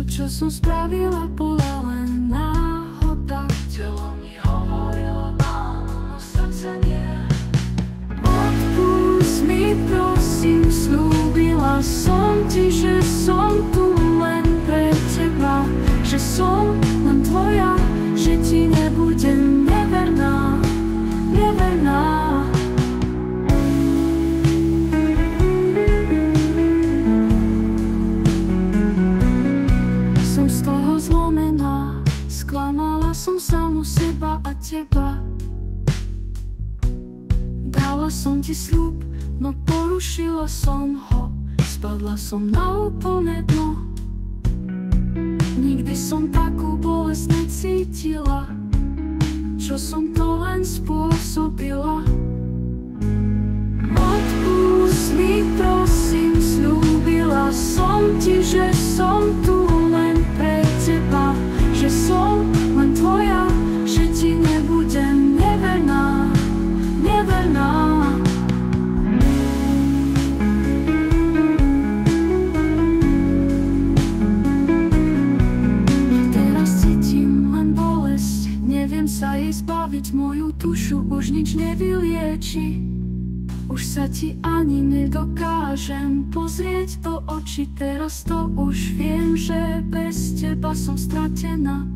čo som spravila, bola len náhoda. Telo mi hovorilo áno, no srdce nie. Odpusť mi prosím, slúbila som ti, že som tu len pre teba, že som len tvoja, že ti nebudem neverná, neverná. Som z toho zlomená, sklamala som samu seba a teba. Dala som ti sľub, no porušila som ho, spadla som na úplné dno. Nikdy som takú bolesť necítila, čo som to len spôsobila. Odpusť mi prosím, sľúbila som ti, že som tu len pre teba, že som len tvoja, že ti nebudem neverná, neverná. Neviem sa jej zbaviť, moju dušu už nič nevylieči. Už sa ti ani nedokážem pozrieť do očí. Teraz to už viem, že bez teba som stratená.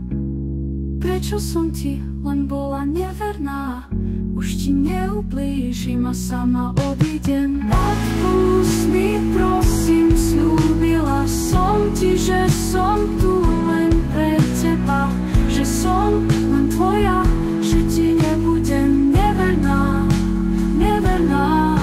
Prečo som ti len bola neverná? Už ti neublížim a sama odídem. Odpusť mi prosím, sľúbila som ti, že som tu len pre teba, že som len tvoja, že ti nebudem neverná, neverná.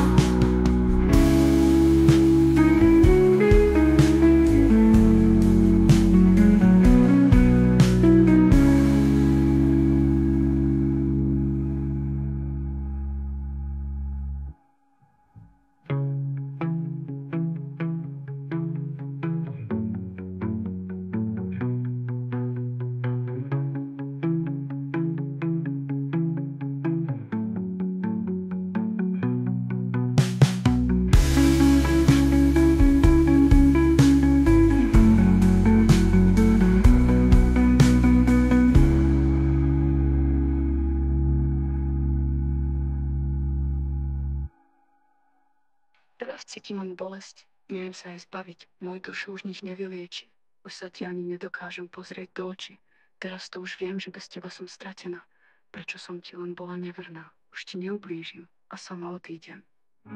Teraz cítim len bolesť, neviem sa jej zbaviť, moju dušu už nič nevylieči. Už sa ti ani nedokážem pozrieť do očí. Teraz to už viem, že bez teba som stratená. Prečo som ti len bola neverná? Už ti neublížim a sama odídem.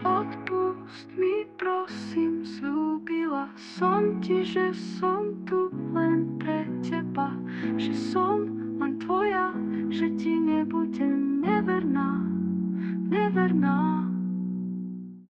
Odpusť mi prosím, sľúbila som ti, že som tu len pre teba, že som